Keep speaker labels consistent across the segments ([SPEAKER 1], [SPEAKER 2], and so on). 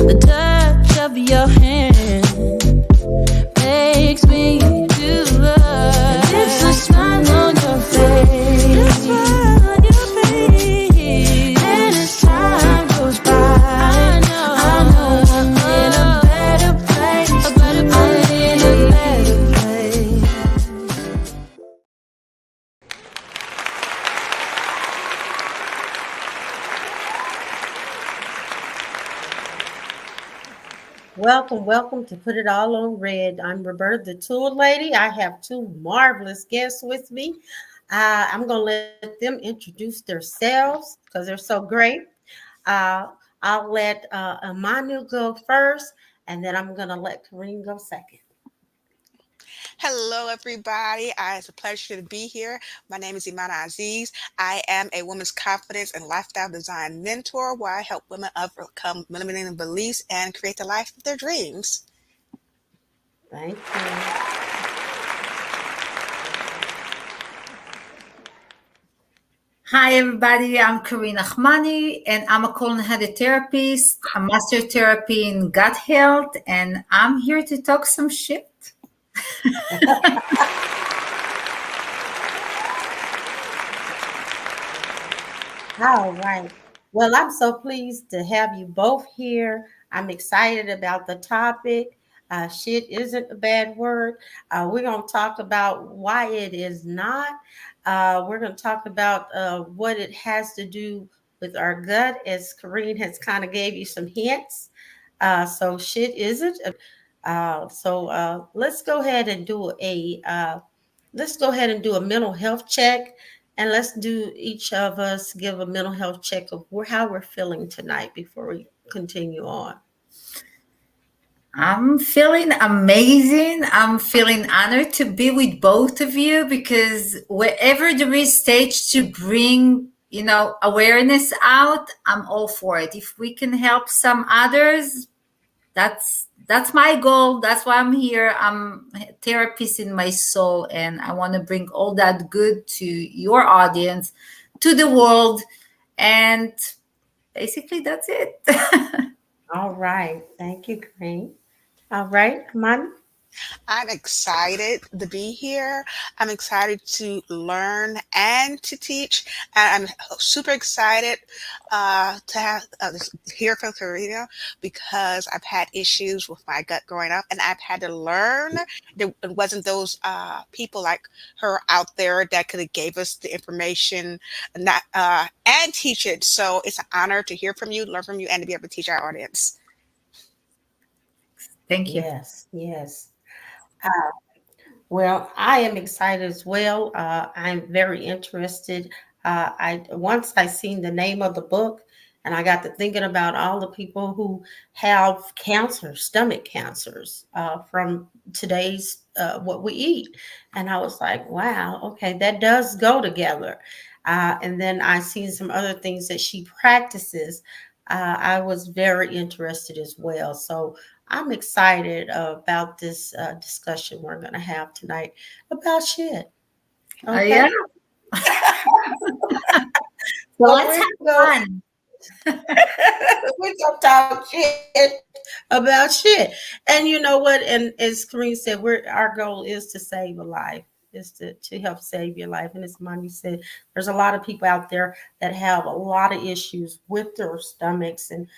[SPEAKER 1] The touch of your hand makes me do the. And it's a smile on your face, and as time goes by, I know I'm in a better place. I'm in a better place.
[SPEAKER 2] Welcome to Put It All on Red. I'm Roberta, the Tool Lady. I have two marvelous guests with me. I'm going to let them introduce themselves because they're so great. I'll let Amanu go first, and then I'm going to let Kareem go second.
[SPEAKER 3] Hello, everybody. It's a pleasure to be here. My name is Imana Aziz. I am a women's confidence and lifestyle design mentor where I help women overcome limiting beliefs and create the life of their dreams.
[SPEAKER 2] Thank you.
[SPEAKER 4] Hi, everybody. I'm Karina Ahmani, and I'm a colon headed therapist, a master therapy in gut health, and I'm here to talk some shit.
[SPEAKER 2] All right. Well, I'm so pleased to have you both here. I'm excited about the topic. Shit isn't a bad word. We're going to talk about why it is not. We're going to talk about what it has to do with our gut, as Corrine has kind of gave you some hints. So shit isn't. So let's go ahead and do a mental health check. And let's do each of us give a mental health check of how we're feeling tonight before we continue on.
[SPEAKER 4] I'm feeling amazing. I'm feeling honored to be with both of you because wherever there is stage to bring, awareness out, I'm all for it. If we can help some others, that's my goal. That's why I'm here. I'm a therapist in my soul, and I want to bring all that good to your audience, to the world, and basically that's it.
[SPEAKER 2] All right. Thank you, Green. All right, come on.
[SPEAKER 3] I'm excited to be here. I'm excited to learn and to teach. And I'm super excited to hear from Karina because I've had issues with my gut growing up, and I've had to learn. There wasn't those people like her out there that could have gave us the information and not and teach it. So it's an honor to hear from you, learn from you, and to be able to teach our audience.
[SPEAKER 4] Thank you.
[SPEAKER 2] Yes. Uh, well, I am excited as well. I'm very interested. I once I seen the name of the book, and I got to thinking about all the people who have cancer, stomach cancers, from today's what we eat, and I was like, wow, okay, that does go together. And then I seen some other things that she practices. I was very interested as well. So I'm excited about this discussion we're going to have tonight about shit. Okay.
[SPEAKER 4] Yeah. So
[SPEAKER 2] So
[SPEAKER 4] let's
[SPEAKER 2] we're
[SPEAKER 4] have
[SPEAKER 2] going
[SPEAKER 4] fun.
[SPEAKER 2] we're gonna talk shit about shit. And you know what? And as Kareem said, our goal is to save a life, is to help save your life. And as Monty said, there's a lot of people out there that have a lot of issues with their stomachs and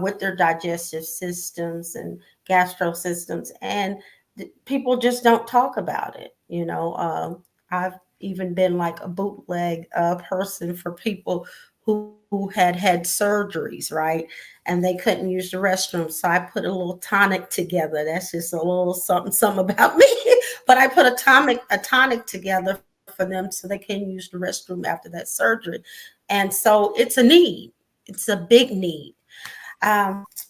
[SPEAKER 2] with their digestive systems and gastro systems, and people just don't talk about it. I've even been like a bootleg person for people who had surgeries, right? And they couldn't use the restroom. So I put a little tonic together. That's just a little something about me. But I put a tonic together for them so they can use the restroom after that surgery. And so it's a need. It's a big need.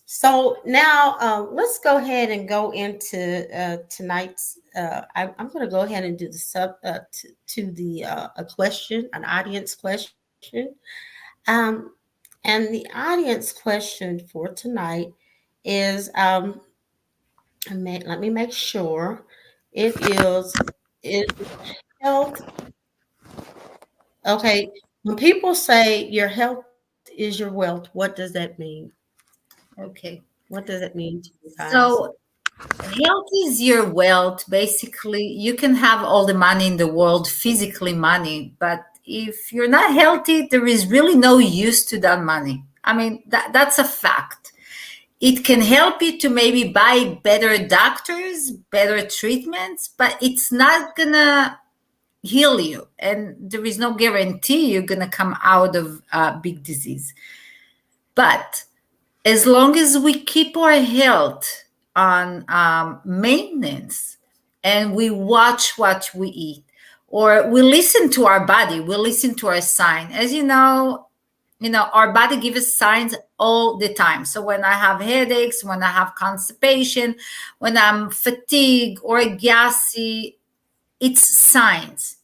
[SPEAKER 2] So now let's go ahead and go into tonight's. I'm going to go ahead and do the to the a question, an audience question. Um, and the audience question for tonight is let me make sure it is health. Okay, when people say your health is your wealth, what does that mean?
[SPEAKER 4] Okay.
[SPEAKER 2] What does it mean to you guys?
[SPEAKER 4] So health is your wealth. Basically, you can have all the money in the world, physically money, but if you're not healthy, there is really no use to that money. I mean, that's a fact. It can help you to maybe buy better doctors, better treatments, but it's not gonna heal you. And there is no guarantee you're gonna come out of big disease. But as long as we keep our health on maintenance and we watch what we eat, or we listen to our body, we listen to our sign. As you know, our body gives us signs all the time. So when I have headaches, when I have constipation, when I'm fatigued or gassy, it's signs.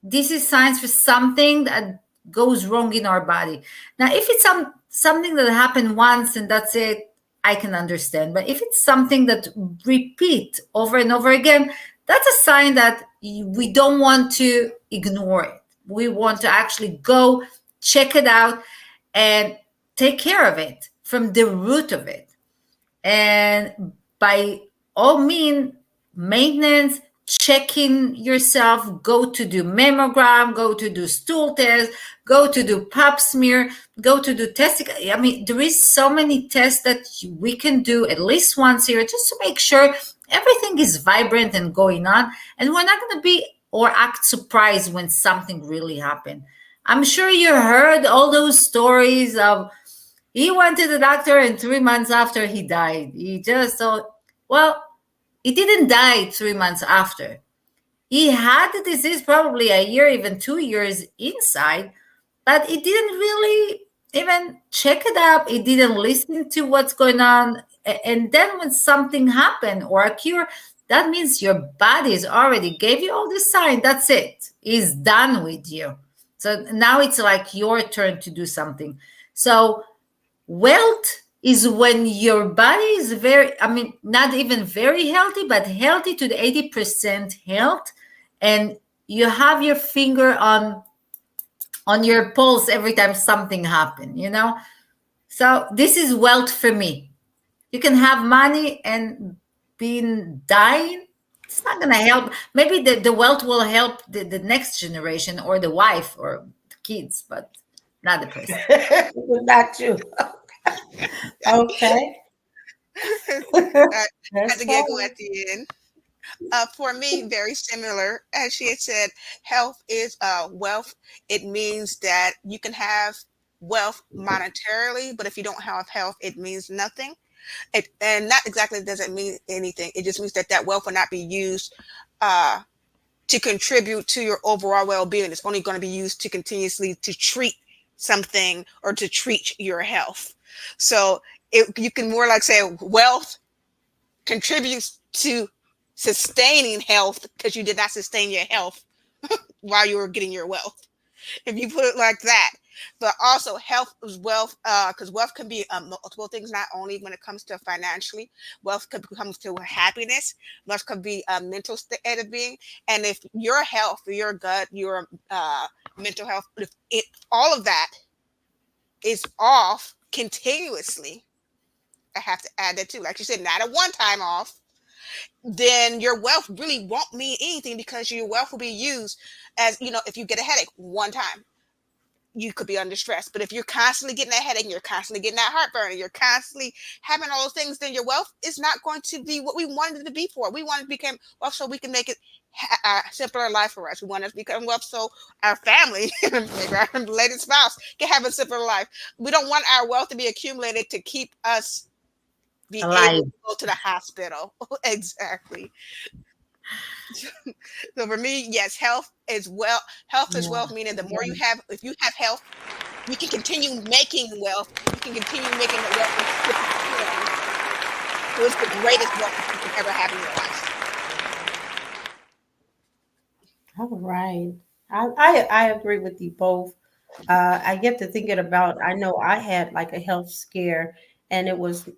[SPEAKER 4] This is signs for something that goes wrong in our body. Now, if it's something that happened once and that's it, I can understand. But if it's something that repeat over and over again, that's a sign that we don't want to ignore it. We want to actually go check it out and take care of it from the root of it. And by all means, maintenance, checking yourself, go to do mammogram, go to do stool test, go to do pap smear, go to do testicle. I mean, there is so many tests that we can do at least once a year just to make sure everything is vibrant and going on. And we're not going to be or act surprised when something really happened. I'm sure you heard all those stories of he went to the doctor, and 3 months after he died. He just thought, well, he didn't die 3 months after. He had the disease probably a year, even 2 years inside, but he didn't really even check it up. He didn't listen to what's going on. And then when something happened or a cure, that means your body's already gave you all the sign. That's it. He's done with you. So now it's like your turn to do something. So wealth is when your body is very, I mean, not even very healthy, but healthy to the 80% health. And you have your finger on your pulse every time something happens, you know? So this is wealth for me. You can have money and being dying, it's not going to help. Maybe the wealth will help the next generation or the wife or the kids, but not the person.
[SPEAKER 2] Not you. Okay.
[SPEAKER 3] I had
[SPEAKER 2] That's
[SPEAKER 3] to giggle
[SPEAKER 2] fine.
[SPEAKER 3] at the end. For me, very similar. As she had said, health is wealth. It means that you can have wealth monetarily, but if you don't have health, it means nothing. And not exactly doesn't mean anything. It just means that that wealth will not be used uh, to contribute to your overall well-being. It's only going to be used to continuously to treat something or to treat your health. So you can more like say wealth contributes to sustaining health because you did not sustain your health while you were getting your wealth, if you put it like that. But also health is wealth, because wealth can be multiple things, not only when it comes to financially. Wealth could come to happiness. Wealth could be a mental state of being. And if your health, your gut, your mental health, if all of that is off continuously, I have to add that too. Like you said, not a one time off, then your wealth really won't mean anything because your wealth will be used as, if you get a headache one time, you could be under stress. But if you're constantly getting that headache, you're constantly getting that heartburn, and you're constantly having all those things, then your wealth is not going to be what we wanted it to be for. We want to become wealth so we can make it a simpler life for us. We want to become wealth so our family, maybe our related spouse, can have a simpler life. We don't want our wealth to be accumulated to keep us be able
[SPEAKER 4] Alive.
[SPEAKER 3] to go to the hospital. Exactly. So for me, yes, health is well. Health is
[SPEAKER 2] Yeah.
[SPEAKER 3] wealth, meaning the more you have, if you have health, you can continue making wealth. You can continue making the wealth in different forms. So it's the greatest wealth that you can ever have in your life.
[SPEAKER 2] All right. I agree with you both. I get to thinking about, I know I had like a health scare, and it was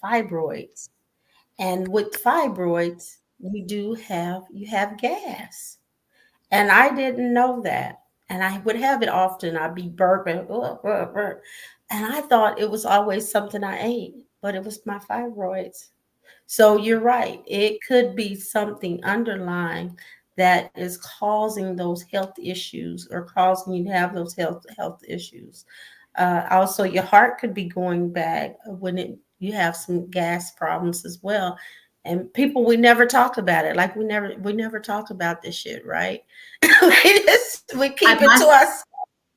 [SPEAKER 2] fibroids. And with fibroids, you have gas. And I didn't know that. And I would have it often. I'd be burping. And I thought it was always something I ate. but it was my fibroids. So you're right. It could be something underlying that is causing those health issues or causing you to have those health issues. Also, your heart could be going bad when you have some gas problems as well. And people, we never talk about it. Like we never talk about this shit, right? We keep
[SPEAKER 4] I
[SPEAKER 2] it to
[SPEAKER 4] must,
[SPEAKER 2] us.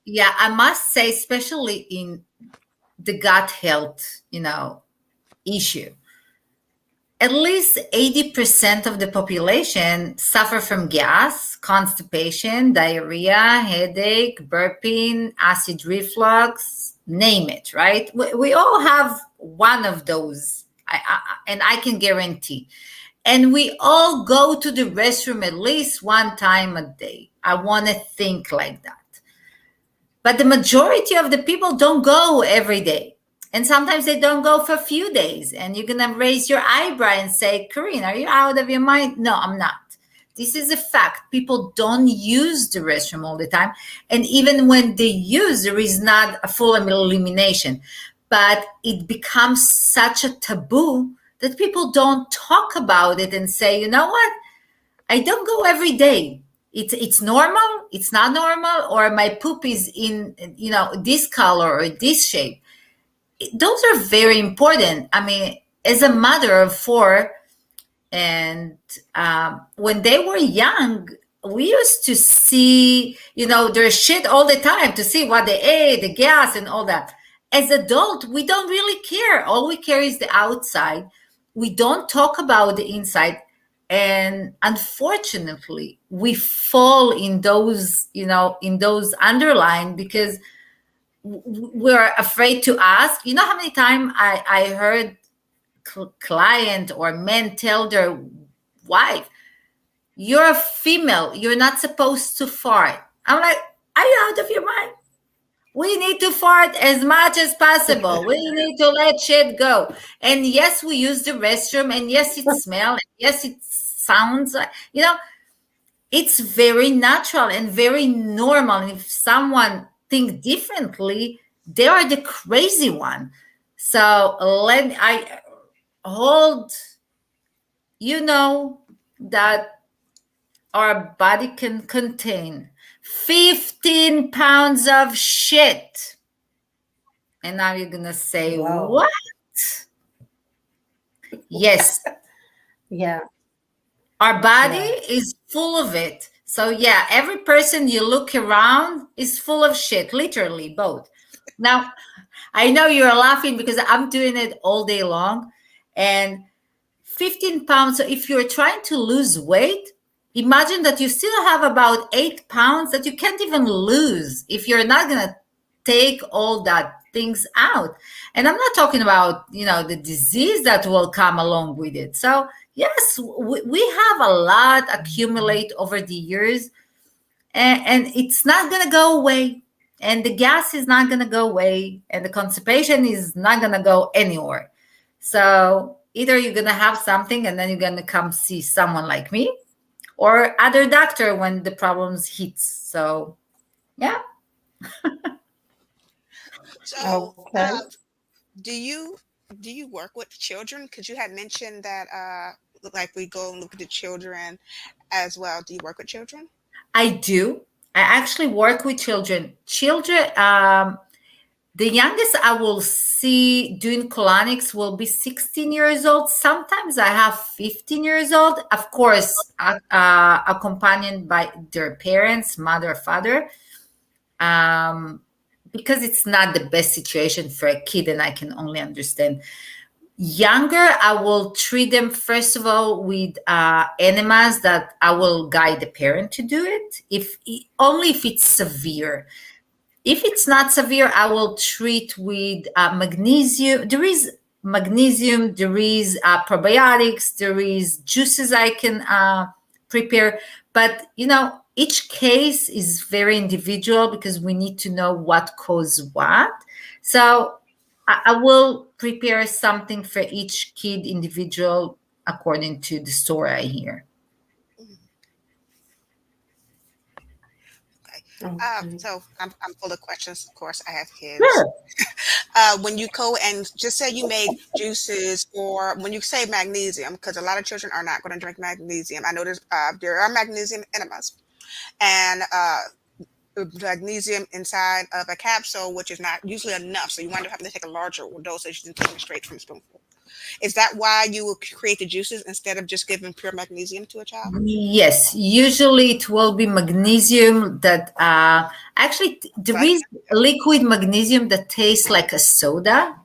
[SPEAKER 4] yeah, I must say, especially in the gut health, issue, at least 80% of the population suffer from gas, constipation, diarrhea, headache, burping, acid reflux, name it, right? We all have one of those, and I can guarantee. And we all go to the restroom at least one time a day. I want to think like that. But the majority of the people don't go every day. And sometimes they don't go for a few days. And you're going to raise your eyebrow and say, Corinne, are you out of your mind? No, I'm not. This is a fact. People don't use the restroom all the time. And even when they use, there is not a full elimination. But it becomes such a taboo that people don't talk about it and say, you know what? I don't go every day. It's normal, it's not normal, or my poop is in this color or this shape. Those are very important. I mean, as a mother of four, and when they were young, we used to see their shit all the time to see what they ate, the gas, and all that. As adult, we don't really care. All we care is the outside. We don't talk about the inside, and unfortunately we fall in those underlying because we're afraid to ask. How many times I heard client or men tell their wife, you're a female, you're not supposed to fart. I'm like, are you out of your mind? We need to fart as much as possible. We need to let shit go. And yes, we use the restroom, and yes, it smells, and yes, it sounds like, it's very natural and very normal. And if someone think differently, they are the crazy one. So let I hold, that our body can contain 15 pounds of shit. And now you're going to say,
[SPEAKER 2] Wow.
[SPEAKER 4] what? Yes,
[SPEAKER 2] Yeah.
[SPEAKER 4] our body
[SPEAKER 2] Yeah.
[SPEAKER 4] is full of it. So, yeah, every person you look around is full of shit, literally, both. Now, I know you're laughing because I'm doing it all day long. And 15 pounds. So if you're trying to lose weight, imagine that you still have about 8 pounds that you can't even lose if you're not going to take all that things out. And I'm not talking about, the disease that will come along with it. So yes, we have a lot accumulate over the years, and it's not going to go away. And the gas is not going to go away, and the constipation is not going to go anywhere. So either you're going to have something and then you're going to come see someone like me or other doctor when the problems hits. So yeah.
[SPEAKER 3] So,
[SPEAKER 2] Okay.
[SPEAKER 3] do you work with children? Because you had mentioned that like we go and look at the children as well. Do you work with children?
[SPEAKER 4] I do. I actually work with children. The youngest I will see doing colonics will be 16 years old. Sometimes I have 15 years old, of course, accompanied by their parents, mother, father, um, because it's not the best situation for a kid, and I can only understand. Younger, I will treat them first of all with enemas that I will guide the parent to do it, if only if it's severe. If it's not severe, I will treat with magnesium. There is magnesium, there is probiotics, there is juices I can prepare. But, each case is very individual because we need to know what caused what. So I will prepare something for each kid individual according to the story I hear.
[SPEAKER 3] Mhm. Okay.
[SPEAKER 2] Okay.
[SPEAKER 3] So I'm full of questions. Of course, I have kids.
[SPEAKER 2] Sure.
[SPEAKER 3] When you go and just say you made juices, or when you say magnesium, because a lot of children are not going to drink magnesium. I know there are magnesium enemas, and magnesium inside of a capsule, which is not usually enough. So you wind up having to take a larger dosage than taking it straight from a spoonful. Is that why you will create the juices instead of just giving pure magnesium to a child?
[SPEAKER 4] Yes, usually it will be magnesium that actually there
[SPEAKER 3] But
[SPEAKER 4] is liquid magnesium that tastes like a soda.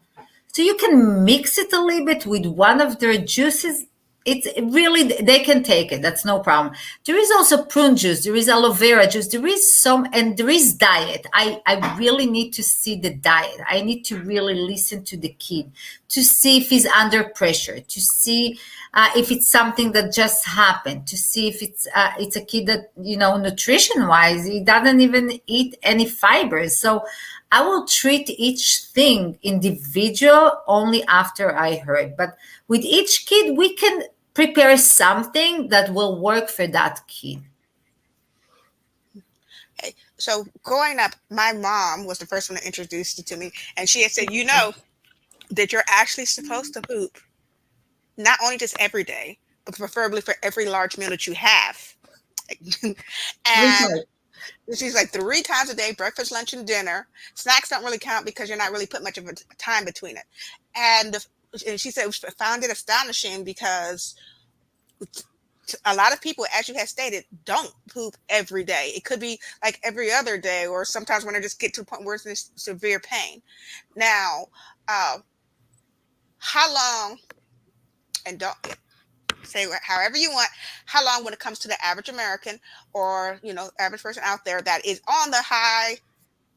[SPEAKER 4] So you can mix it a little bit with one of their juices. It's really, they can take it. That's no problem. There is also prune juice. There is aloe vera juice. There is some, and there is diet. I really need to see the diet. I need to really listen to the kid to see if he's under pressure, to see if it's something that just happened, to see if it's a kid that, nutrition wise, he doesn't even eat any fibers. So I will treat each thing individual only after I heard. But with each kid, we can prepare something that will work for that kid.
[SPEAKER 3] okay, so growing up, my mom was the first one to introduce it to me, and she had said, that you're actually supposed to poop not only just every day, but preferably for every large meal that you have.
[SPEAKER 4] Three
[SPEAKER 3] And
[SPEAKER 4] times.
[SPEAKER 3] she's like 3 times a day, breakfast, lunch, and dinner. Snacks don't really count because you're not really putting much of a time between it. And, and she said, found it astonishing because a lot of people, as you had stated, don't poop every day. It could be like every other day, or sometimes when they just get to a point where it's in severe pain. Now, uh, how long, and don't say however you want, how long when it comes to the average American, or average person out there that is on the high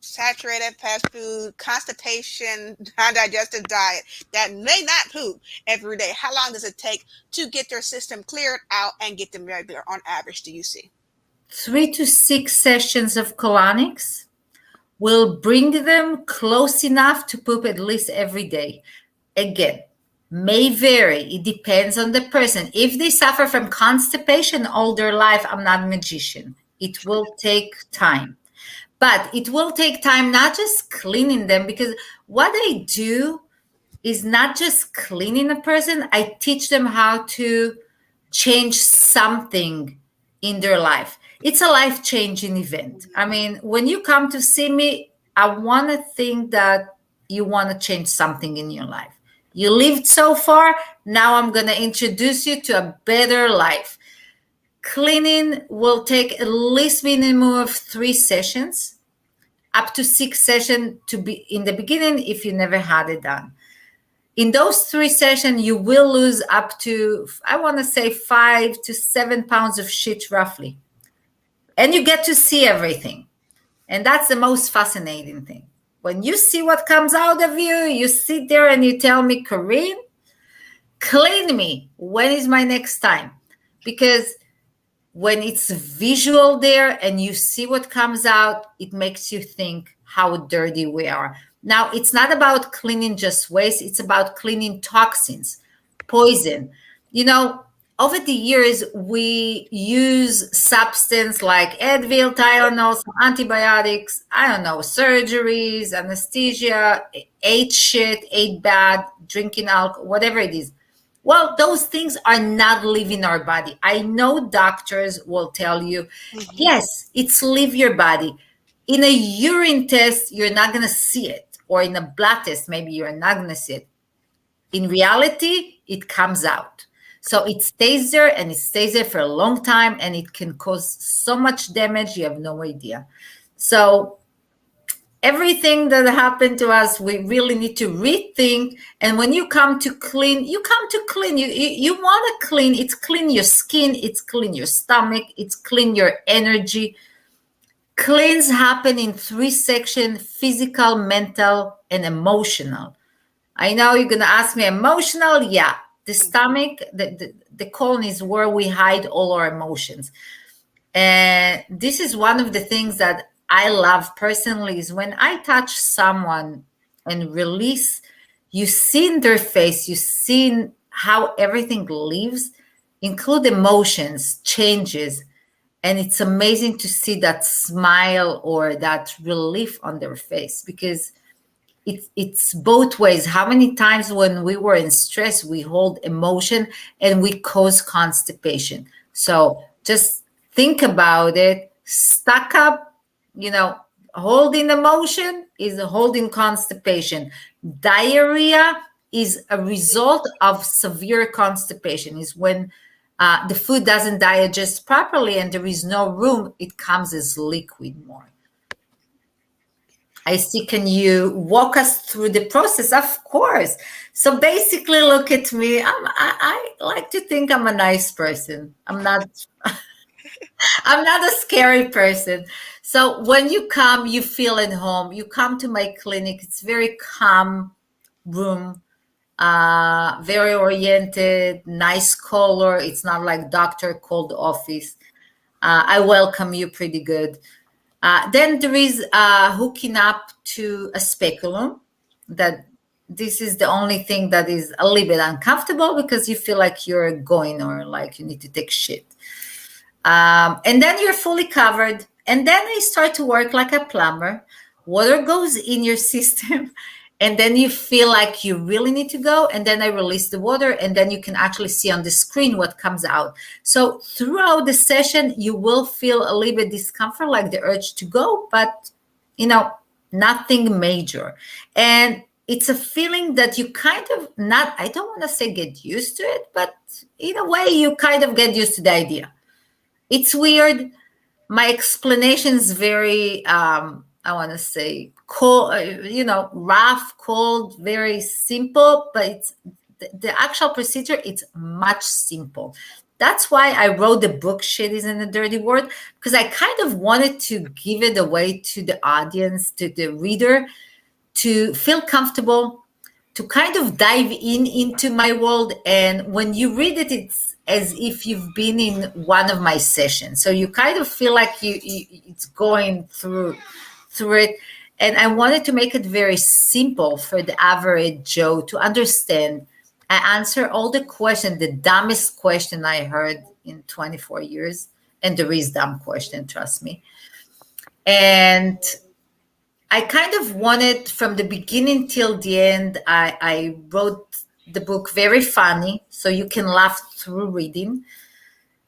[SPEAKER 3] saturated fast food, constipation, non-digestive diet, that may not poop every day, how long does it take to get their system cleared out and get them regular on average, do you see?
[SPEAKER 4] 3 to 6 sessions of colonics will bring them close enough to poop at least every day. Again, may vary. It depends on the person. If they suffer from constipation all their life, I'm not a magician. It will take time. But it will take time, not just cleaning them, because what I do is not just cleaning a person, I teach them how to change something in their life. It's a life changing event. I mean, when you come to see me, I want to think that you want to change something in your life. You lived so far, now I'm going to introduce you to a better life. Cleaning will take at least minimum of 3 sessions, up to 6 sessions to be in the beginning if you never had it done. In those 3 sessions, you will lose up to, I want to say, 5 to 7 pounds of shit roughly. And you get to see everything. And that's the most fascinating thing. When you see what comes out of you, you sit there and you tell me, Corinne, clean me. When is my next time? Because when it's visual there and you see what comes out, it makes you think how dirty we are. Now, it's not about cleaning just waste, it's about cleaning toxins, poison. Over the years, we use substance like Advil, Tylenol, some antibiotics, I don't know, surgeries, anesthesia, ate shit, ate bad, drinking alcohol, whatever it is. Well, those things are not leaving our body. I know doctors will tell you,
[SPEAKER 3] Mm-hmm.
[SPEAKER 4] yes, it's leave your body. In a urine test, you're not going to see it. Or in a blood test, maybe you're not going to see it. In reality, it comes out. So it stays there and it stays there for a long time and it can cause so much damage, you have no idea. So everything that happened to us, we really need to rethink. And when you come to clean, you come to clean. You want to clean. It's clean your skin. It's clean your stomach. It's clean your energy. Cleans happen in 3 sections: physical, mental, and emotional. I know you're going to ask me emotional. Yeah. The stomach, the colon is where we hide all our emotions. And this is one of the things that I love personally is when I touch someone and release, you see in their face, you see how everything leaves, include emotions, changes. And it's amazing to see that smile or that relief on their face, because it's both ways. How many times when we were in stress, we hold emotion and we cause constipation? So just think about it. Stuck up, you know, holding emotion is holding constipation. Diarrhea is a result of severe constipation, is when the food doesn't digest properly and there is no room, it comes as liquid more. I see. Can you walk us through the process? Of course. So basically, look at me. I like to think I'm a nice person. I'm not. I'm not a scary person. So when you come, you feel at home. You come to my clinic. It's very calm room, very oriented, nice color. It's not like doctor cold office. I welcome you pretty good. Then there is hooking up to a speculum. That this is the only thing that is a little bit uncomfortable because you feel like you're going or like you need to take shit. And then you're fully covered. And then I start to work like a plumber. Water goes in your system. And then you feel like you really need to go. And then I release the water. And then you can actually see on the screen what comes out. So throughout the session, you will feel a little bit discomfort, like the urge to go, but nothing major. And it's a feeling that you kind of not, I don't want to say get used to it, but in a way, you kind of get used to the idea. It's weird. My explanation is very, I want to say, cold, rough, cold, very simple, but it's the actual procedure, it's much simple. That's why I wrote the book, Shit Isn't a Dirty Word, because I kind of wanted to give it away to the audience, to the reader, to feel comfortable, to kind of dive into my world. And when you read it, it's as if you've been in one of my sessions. So you kind of feel like it's going through it. And I wanted to make it very simple for the average Joe to understand. I answer all the questions, the dumbest question I heard in 24 years. And there is dumb question, trust me. And I kind of wanted from the beginning till the end, I wrote the book very funny, so you can laugh through reading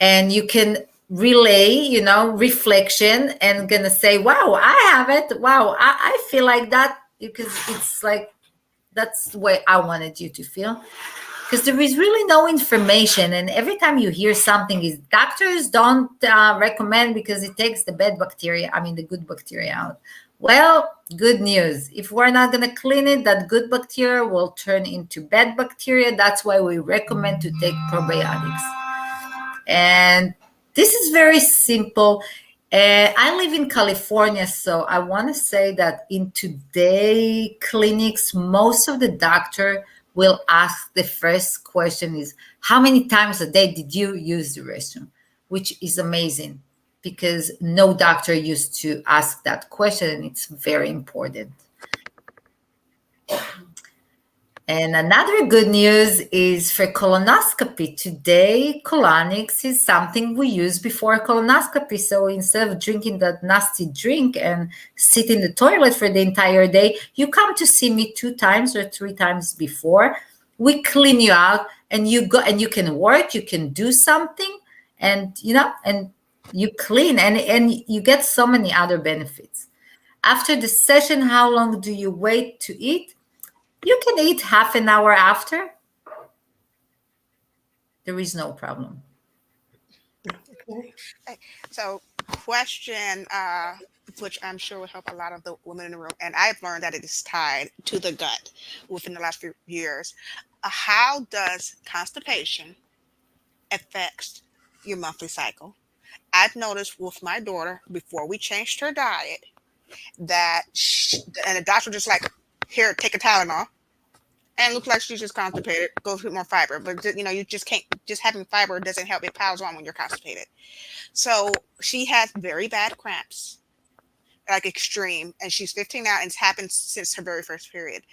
[SPEAKER 4] and you can relay, reflection and gonna say, wow, I have it. Wow, I feel like that, because it's like, that's the way I wanted you to feel. Because there is really no information, and every time you hear something is doctors don't recommend because it takes the bad bacteria, the good bacteria out. Well, good news. If we're not going to clean it, that good bacteria will turn into bad bacteria. That's why we recommend to take probiotics. And this is very simple. I live in California, so I want to say that in today clinics, most of the doctor will ask, the first question is, how many times a day did you use the restroom? Which is amazing, because no doctor used to ask that question, and it's very important. And another good news is for colonoscopy. Today, colonics is something we use before colonoscopy. So instead of drinking that nasty drink and sit in the toilet for the entire day, you come to see me 2 times or 3 times before. We clean you out, and you go and you can work, you can do something, and and you clean, and you get so many other benefits. After the session, how long do you wait to eat? You can eat half an hour after. There is no problem.
[SPEAKER 3] So, question, which I'm sure will help a lot of the women in the room, and I've learned that it is tied to the gut within the last few years. How does constipation affect your monthly cycle? I've noticed with my daughter, before we changed her diet, that and the doctor just like, here, take a Tylenol. And it looks like she's just constipated. Go with more fiber, but you just can't. Just having fiber doesn't help. It piles on when you're constipated. So she has very bad cramps. like extreme, and she's 15 now, and it's happened since her very first period.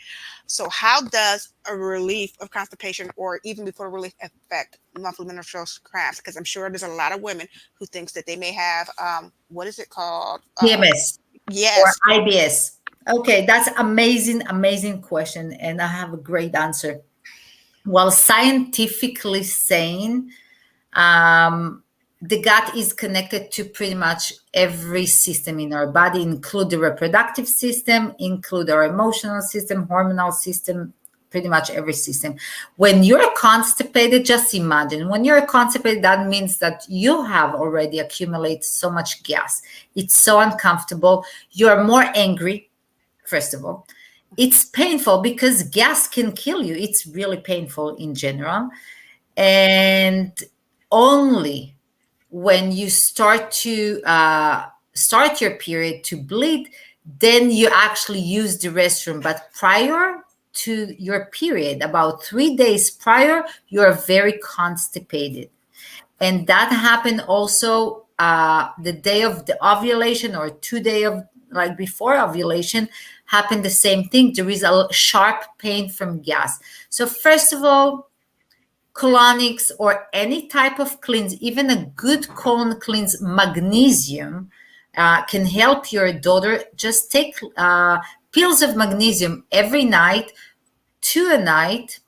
[SPEAKER 3] So how does a relief of constipation, or even before relief, affect monthly menstrual cramps? Because I'm sure there's a lot of women who thinks that they may have what is it called?
[SPEAKER 4] PMS or
[SPEAKER 3] Yes.
[SPEAKER 4] IBS. Okay, that's amazing, amazing question, and I have a great answer. Well, scientifically saying, um, the gut is connected to pretty much every system in our body, include the reproductive system, include our emotional system, hormonal system, pretty much every system. When you're constipated, just imagine when you're constipated, that means that you have already accumulated so much gas. It's so uncomfortable. You're more angry, first of all. It's painful because gas can kill you. It's really painful in general. And only when you start your period to bleed, then you actually use the restroom. But prior to your period, about 3 days prior, you are very constipated. And that happened also the day of the ovulation, or 2 day of, like, before ovulation, happened the same thing. There is a sharp pain from gas. So first of all, colonics or any type of cleanse, even a good colon cleanse, magnesium can help your daughter. Just take pills of magnesium every night, 2 a night.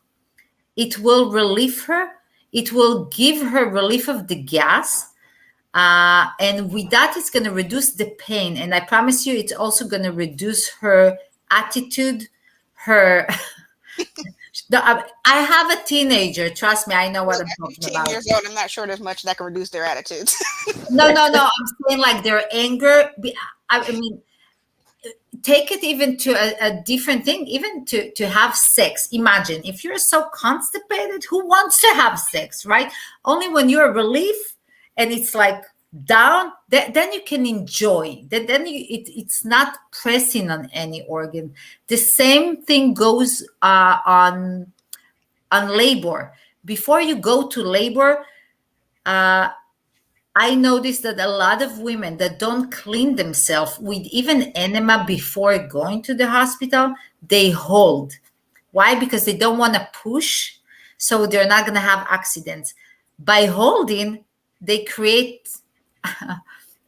[SPEAKER 4] It will relieve her. It will give her relief of the gas. And with that, it's going to reduce the pain. And I promise you, it's also going to reduce her attitude, her I have a teenager. Trust me, I know what
[SPEAKER 3] Look,
[SPEAKER 4] I'm
[SPEAKER 3] at
[SPEAKER 4] talking
[SPEAKER 3] 15
[SPEAKER 4] about.
[SPEAKER 3] years old, I'm not sure there's much that can reduce their attitudes.
[SPEAKER 4] No, no, no. I'm saying like their anger. I mean, take it even to a different thing, even to have sex. Imagine if you're so constipated, who wants to have sex, right? Only when you're relief and it's like down, then you can enjoy. Then it's not pressing on any organ. The same thing goes on labor. Before you go to labor, uh, I noticed that a lot of women that don't clean themselves with even enema before going to the hospital, they hold. Why? Because they don't want to push, so they're not going to have accidents. By holding, they create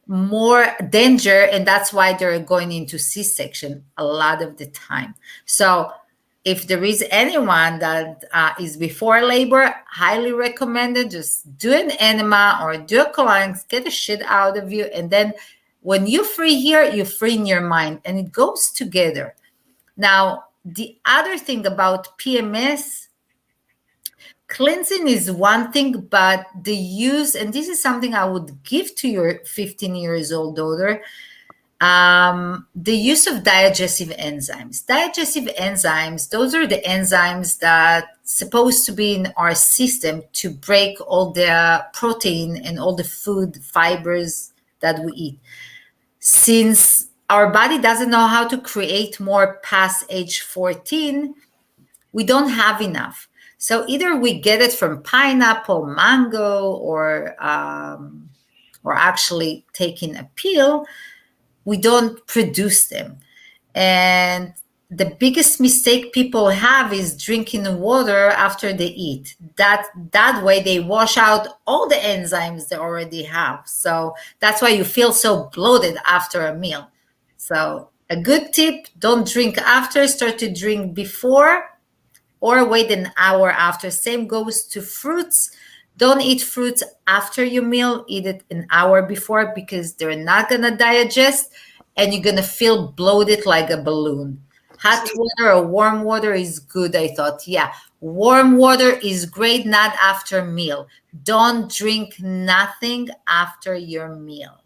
[SPEAKER 4] more danger, and that's why they're going into C-section a lot of the time. So if there is anyone that is before labor, highly recommended, just do an enema or do a colonics, get the shit out of you, and then when you free here, you free in your mind, and it goes together. Now, the other thing about PMS, cleansing is one thing, but the use, and this is something I would give to your 15 years old daughter, the use of digestive enzymes. Digestive enzymes, those are the enzymes that supposed to be in our system to break all the protein and all the food fibers that we eat. Since our body doesn't know how to create more past age 14, we don't have enough. So either we get it from pineapple, mango, or actually taking a pill. We don't produce them. And the biggest mistake people have is drinking water after they eat. That way they wash out all the enzymes they already have. So that's why you feel so bloated after a meal. So a good tip, don't drink after, start to drink before, or wait an hour after. Same goes to fruits. Don't eat fruits after your meal. Eat it an hour before, because they're not going to digest and you're going to feel bloated like a balloon. Hot
[SPEAKER 3] See,
[SPEAKER 4] water or warm water is good, I thought. Yeah, warm water is great, not after meal. Don't drink nothing after your meal,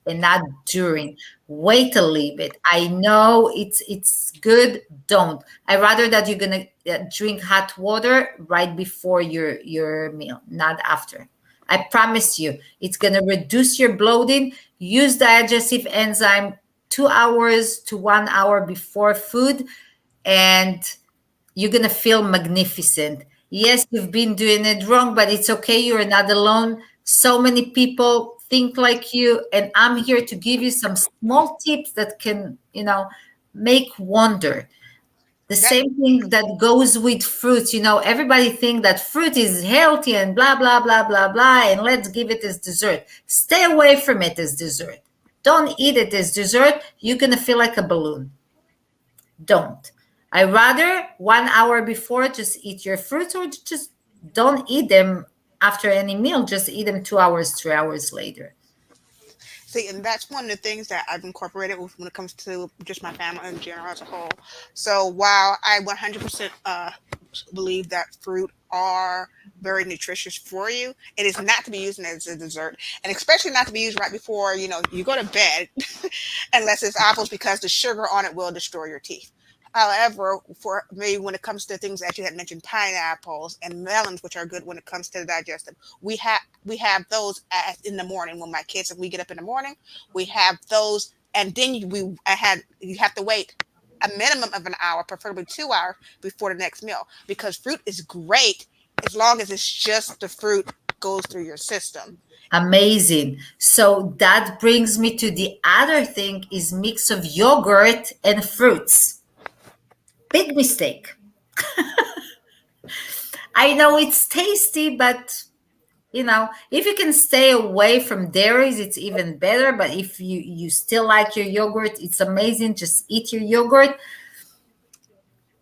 [SPEAKER 4] and not during. Wait a little bit. I know it's good. Don't. I rather that you're gonna drink hot water right before your meal, not after. I promise you, it's gonna reduce your bloating. Use digestive enzyme 2 hours to 1 hour before food, and you're going to feel magnificent. Yes, you've been doing it wrong, but it's okay. You're not alone. So many people think like you, and I'm here to give you some small tips that can, make wonder. The
[SPEAKER 3] That
[SPEAKER 4] same thing that goes with fruits. Everybody think that fruit is healthy and blah blah blah blah blah, and let's give it as dessert. Stay away from it as dessert. Don't eat it as dessert. You're gonna feel like a balloon. Don't. I rather 1 hour before just eat your fruits, or just don't eat them after any meal. Just eat them 2 hours, 3 hours later.
[SPEAKER 3] See, and that's one of the things that I've incorporated when it comes to just my family in general as a whole. So while I 100% believe that fruit are very nutritious for you, it is not to be used as a dessert, and especially not to be used right before you go to bed, unless it's apples, because the sugar on it will destroy your teeth. However, for me, when it comes to things that you had mentioned, pineapples and melons, which are good when it comes to the digestive, we have those in the morning when my kids, if we get up in the morning, we have those, and then you have to wait a minimum of an hour, preferably 2 hours, before the next meal, because fruit is great as long as it's just the fruit goes through your system.
[SPEAKER 4] Amazing. So that brings me to the other thing, is mix of yogurt and fruits. Big mistake. I know it's tasty, but if you can stay away from dairies, it's even better. But if you still like your yogurt, it's amazing. Just eat your yogurt.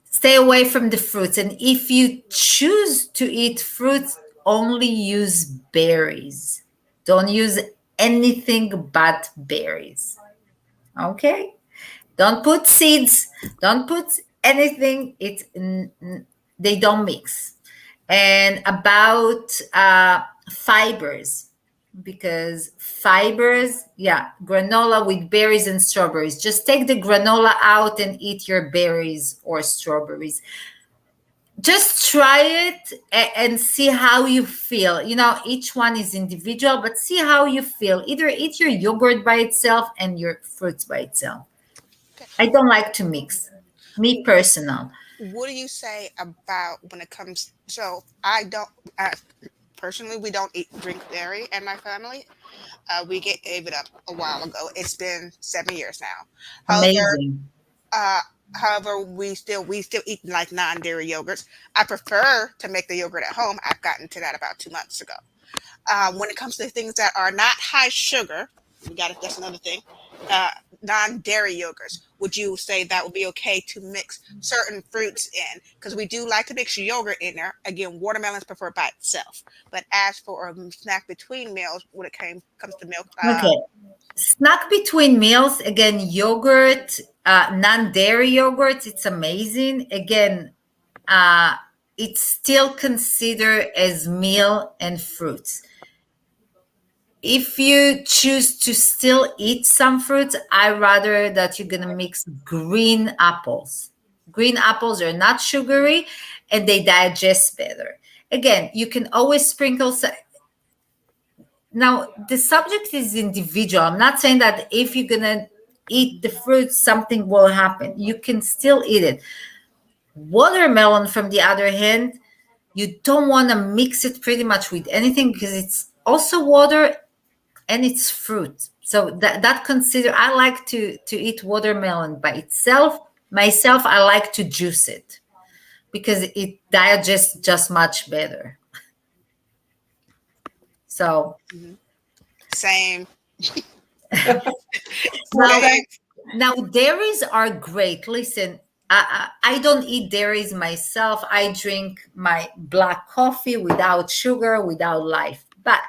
[SPEAKER 4] Stay away from the fruits. And if you choose to eat fruits, only use berries. Don't use anything but berries. Okay? Don't put seeds. Don't put anything. They don't mix. And about fibers, because fibers, yeah, granola with berries and strawberries. Just take the granola out and eat your berries or strawberries. Just try it and see how you feel. Each one is individual, but see how you feel. Either eat your yogurt by itself and your fruits by itself.
[SPEAKER 3] Okay.
[SPEAKER 4] I don't like to mix. Me personal.
[SPEAKER 3] What do you say about when it comes? So I don't. Personally, we don't drink dairy in my family. Gave it up a while ago. It's been 7 years now. However,
[SPEAKER 4] Amazing.
[SPEAKER 3] uh, however, we still eat like non-dairy yogurts. I prefer to make the yogurt at home. I've gotten to that about 2 months ago. When it comes to things that are not high sugar, that's another thing. Uh, Non-dairy yogurts. Would you say that would be okay to mix certain fruits in? Because we do like to mix yogurt in there. Again, watermelons preferred by itself. But as for a snack between meals, when it comes to milk,
[SPEAKER 4] Okay. Snack between meals, again, yogurt, non-dairy yogurt, it's amazing. Again, uh, it's still considered as meal and fruits. If you choose to still eat some fruits, I rather that you're gonna mix green apples. Green apples are not sugary and they digest better. Again, you can always sprinkle now, the subject is individual. I'm not saying that if you're gonna eat the fruit, something will happen. You can still eat it. Watermelon, from the other hand, you don't want to mix it pretty much with anything, because it's also water and it's fruit. So that consider, I like to eat watermelon by itself. Myself, I like to juice it because it digests just much better. So
[SPEAKER 3] same.
[SPEAKER 4] now,
[SPEAKER 3] Same.
[SPEAKER 4] now dairies are great. Listen, I don't eat dairies myself. I drink my black coffee without sugar, without life. But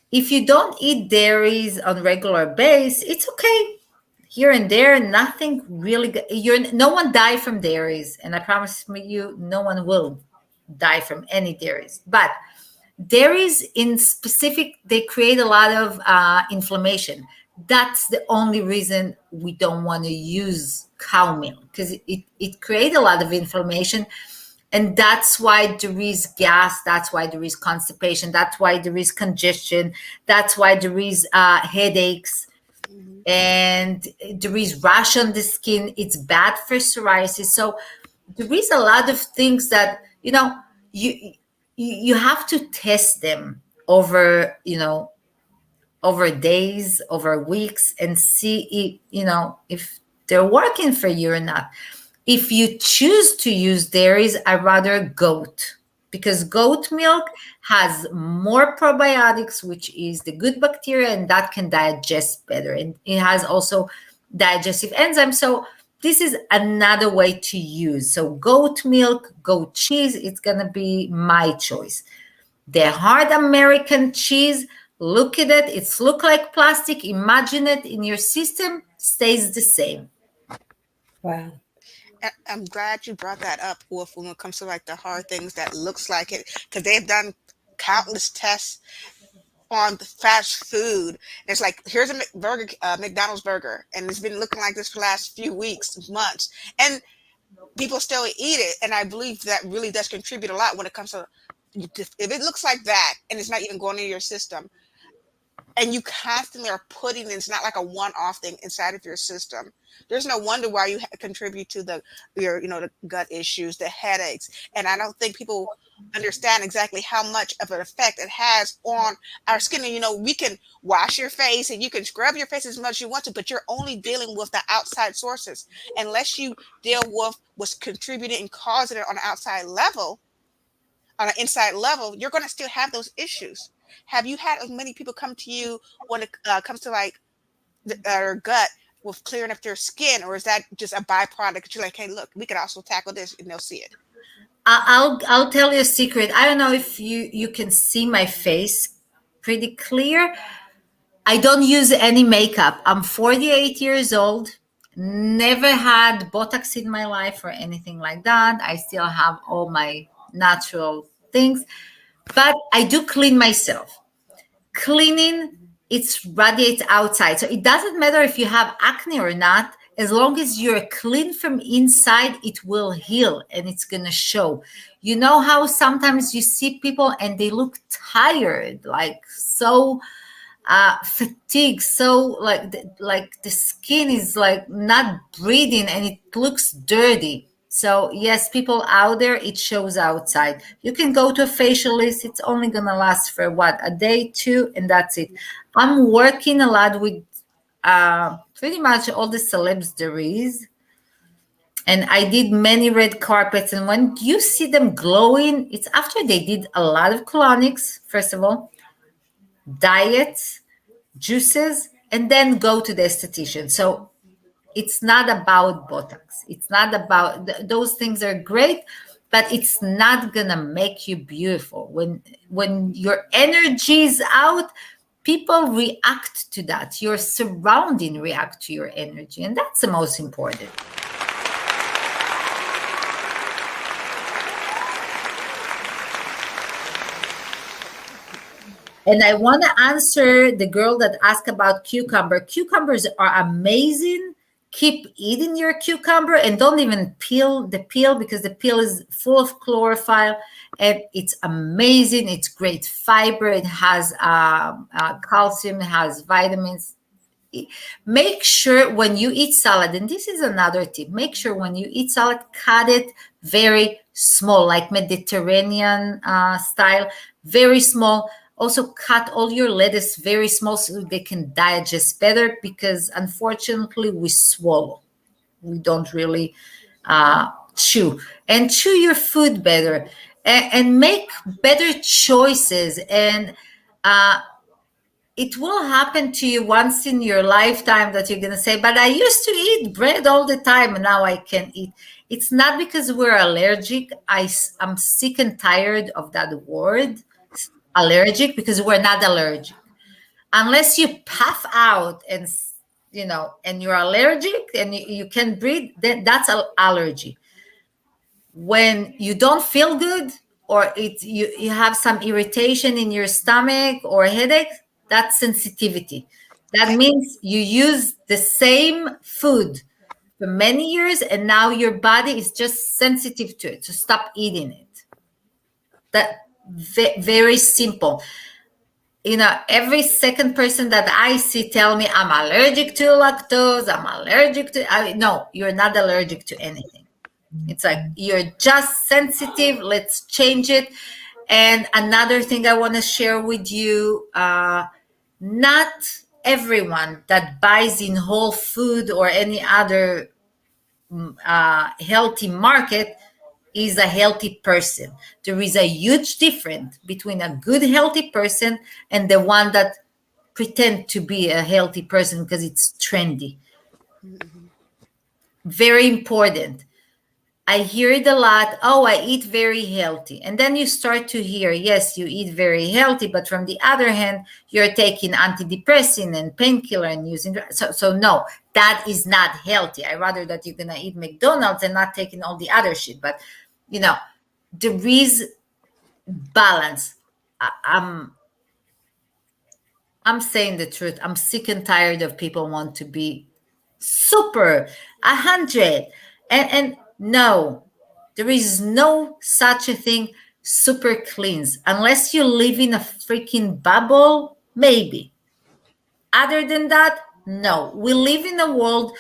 [SPEAKER 4] if you don't eat dairies on regular base, it's okay. Here and there, nothing really. No one die from dairies, and I promise you, no one will die from any dairies. But dairies in specific, they create a lot of inflammation. That's the only reason we don't want to use cow milk, because it creates a lot of inflammation. And that's why there is gas, that's why there is constipation, that's why there is congestion, that's why there is headaches,
[SPEAKER 3] Mhm.
[SPEAKER 4] and there is rash on the skin. It's bad for psoriasis. So there is a lot of things that you have to test them. over, over days, over weeks, and see if, if they're working for you or not. If you choose to use dairies, I rather goat, because goat milk has more probiotics, which is the good bacteria, and that can digest better. And it has also digestive enzymes. So this is another way to use. So goat milk, goat cheese, it's gonna be my choice. The hard American cheese, look at it, it's look like plastic. Imagine it in your system, stays the same.
[SPEAKER 2] Wow.
[SPEAKER 3] I'm glad you brought that up, Wolf, when it comes to like the hard things that looks like it, because they've done countless tests on the fast food. It's like, here's a McDonald's burger, and it's been looking like this for the last few weeks, months, and people still eat it. And I believe that really does contribute a lot when it comes to, if it looks like that and it's not even going into your system, and you constantly are putting, it's not like a one-off thing inside of your system. There's no wonder why you contribute to the gut issues, the headaches. And I don't think people understand exactly how much of an effect it has on our skin. And we can wash your face and you can scrub your face as much as you want to, but you're only dealing with the outside sources. Unless you deal with what's contributing and causing it on the outside level, on an inside level, you're going to still have those issues. Have you had as many people come to you when it comes to like their gut with clearing up their skin, or is that just a byproduct? You're like, hey, look, we could also tackle this, and they'll see it.
[SPEAKER 4] I'll tell you a secret. I don't know if you can see my face pretty clear. I don't use any makeup. I'm 48 years old. Never had Botox in my life or anything like that. I still have all my natural things, but I do clean myself. Cleaning, it's radiates outside. So it doesn't matter if you have acne or not. As long as you're clean from inside, it will heal and it's going to show. You know how sometimes you see people and they look tired, like so fatigue, so like the skin is like not breathing and it looks dirty. So yes, people out there, it shows outside. You can go to a facialist, it's only gonna last for what, a day, two, and that's it. I'm working a lot with pretty much all the celebs there is, and I did many red carpets, and when you see them glowing, it's after they did a lot of colonics, first of all, diets, juices, and then go to the esthetician. So it's not about Botox. It's not about those things are great, but it's not gonna make you beautiful. When your energy is out, people react to that. Your surrounding react to your energy, and that's the most important. And I want to answer the girl that asked about cucumber. Cucumbers are amazing. Keep eating your cucumber and don't even peel the peel, because the peel is full of chlorophyll and it's amazing. It's great fiber. It has calcium, it has vitamins. Make sure when you eat salad, and this is another tip, make sure when you eat salad, cut it very small, like Mediterranean style, very small. Also cut all your lettuce very small so they can digest better, because unfortunately we swallow. We don't really chew. And chew your food better and make better choices. And it will happen to you once in your lifetime that you're going to say, but I used to eat bread all the time and now I can't eat. It's not because we're allergic. I'm sick and tired of that word, allergic, because we're not allergic. Unless you puff out and and you're allergic and you can't breathe, then that's an allergy. When you don't feel good, or you have some irritation in your stomach or headache, that's sensitivity. That means you use the same food for many years and now your body is just sensitive to it, so stop eating it. That very simple. Every second person that I see tell me I'm allergic to lactose, I'm allergic to, no, you're not allergic to anything. It's like you're just sensitive. Let's change it. And another thing I want to share with you, not everyone that buys in Whole Food or any other healthy market is a healthy person. There is a huge difference between a good healthy person and the one that pretend to be a healthy person because it's trendy.
[SPEAKER 3] Mhm.
[SPEAKER 4] Very important. I hear it a lot. Oh, I eat very healthy. And then you start to hear, yes, you eat very healthy, but from the other hand, you're taking antidepressant and painkiller and using. So no, that is not healthy. I rather that you're going to eat McDonald's and not taking all the other shit. But, you know, there is balance. I, I'm I'm saying the truth. I'm sick and tired of people want to be super 100, and no, there is no such a thing super cleans unless you live in a freaking bubble, maybe. Other than that, no, we live in a world.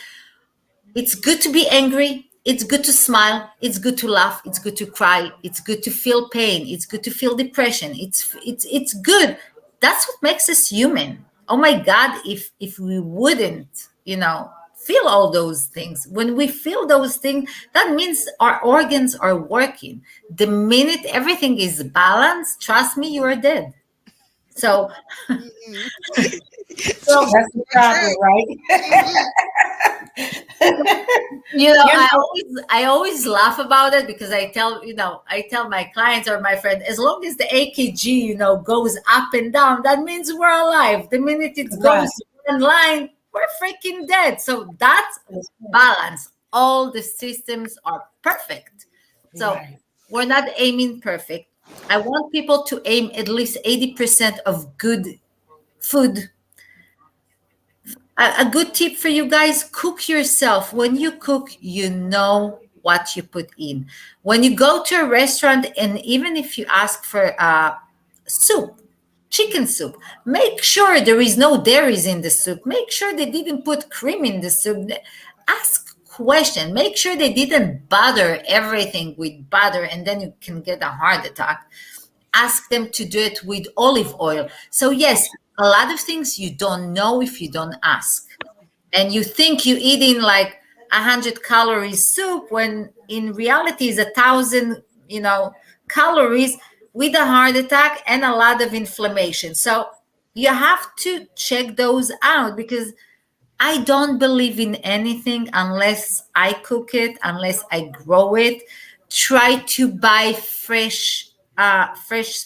[SPEAKER 4] It's good to be angry. It's good to smile. It's good to laugh. It's good to cry. It's good to feel pain. It's good to feel depression. It's good. That's what makes us human. Oh my God, if we wouldn't, feel all those things. When we feel those things, that means our organs are working. The minute everything is balanced, trust me, you are dead. So,
[SPEAKER 3] Mhm. So
[SPEAKER 4] so
[SPEAKER 2] That's the
[SPEAKER 3] true.
[SPEAKER 2] problem, right?
[SPEAKER 3] Mhm.
[SPEAKER 2] You know,
[SPEAKER 4] I always laugh about it because I tell my clients or my friend, as long as the AKG, goes up and down, that means we're alive. The minute it
[SPEAKER 2] right.
[SPEAKER 4] goes one line, we're freaking dead. So that's balance. All the systems are perfect. So
[SPEAKER 2] Right.
[SPEAKER 4] we're not aiming perfect. I want people to aim at least 80% of good food. A good tip for you guys: cook yourself. When you cook, you know what you put in. When you go to a restaurant, and even if you ask for soup, chicken soup, make sure there is no dairies in the soup. Make sure they didn't put cream in the soup. Ask question. Make sure they didn't butter everything with butter, and then you can get a heart attack. Ask them to do it with olive oil. So yes, a lot of things you don't know if you don't ask, and you think you're eating like 100 calories soup when in reality is 1,000 calories with a heart attack and a lot of inflammation. So you have to check those out, because I don't believe in anything unless I cook it, unless I grow it. Try to buy fresh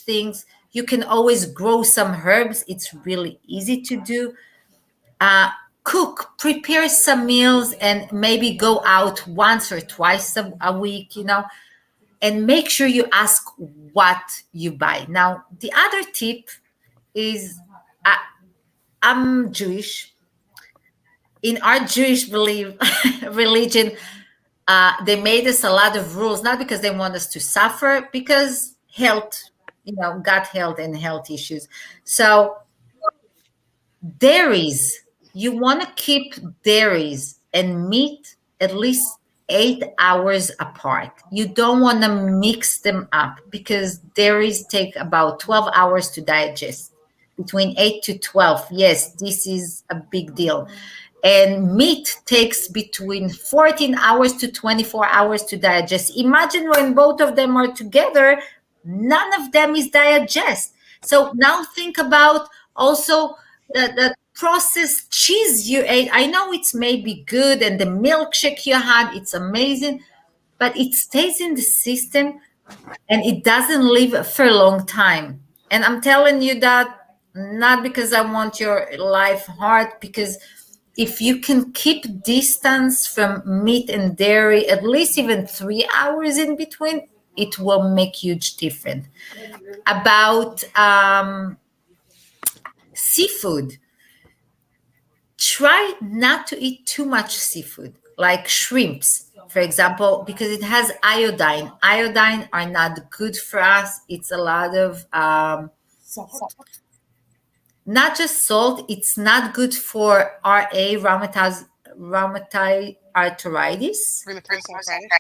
[SPEAKER 4] things. You can always grow some herbs. It's really easy to do. uh, Cook, prepare some meals, and maybe go out once or twice a week, and make sure you ask what you buy. Now, the other tip is, I, I'm Jewish. In our Jewish belief religion, they made us a lot of rules, not because they want us to suffer, because health, gut health and health issues. So dairies, you want to keep dairies and meat at least 8 hours apart. You don't want to mix them up because dairies take about 12 hours to digest. Between 8 to 12. Yes, this is a big deal. And meat takes between 14 hours to 24 hours to digest. Imagine when both of them are together, none of them is digest. So now think about also the processed cheese you ate. I know it's maybe good, and the milkshake you had, it's amazing, but it stays in the system and it doesn't live for a long time. And I'm telling you that not because I want your life hard, because if you can keep distance from meat and dairy, at least even 3 hours in between, it will make huge difference. About seafood, try not to eat too much seafood, like shrimps, for example, because it has iodine. Iodine are not good for us. It's a lot of
[SPEAKER 2] Salt.
[SPEAKER 4] not just salt. It's not good for rheumatoid arthritis.
[SPEAKER 3] Rheumatoid arthritis.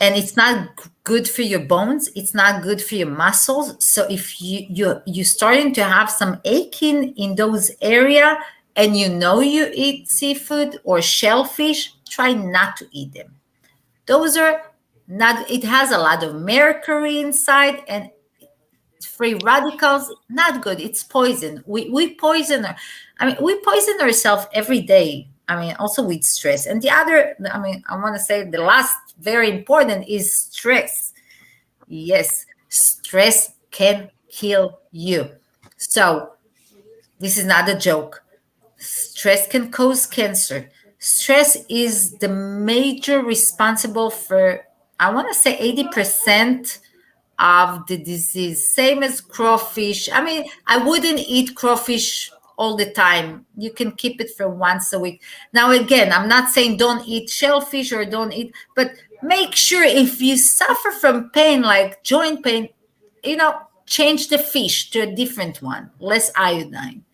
[SPEAKER 4] and it's not good for your bones, it's not good for your muscles. So if you starting to have some aching in those area, and you know you eat seafood or shellfish, try not to eat them. Those are not, it has a lot of mercury inside and free radicals, not good. It's poison. We poison I mean, we poison ourselves every day. I mean, also with stress. And the other, I mean, I want to say the last very important is stress. Yes, stress can kill you. So this is not a joke. Stress can cause cancer. Stress is the major responsible for, I want to say, 80% of the disease. Same as crawfish. I mean, I wouldn't eat crawfish all the time. You can keep it for once a week. Now, again, I'm not saying don't eat shellfish or don't eat, but make sure if you suffer from pain, like joint pain, change the fish to a different one, less iodine.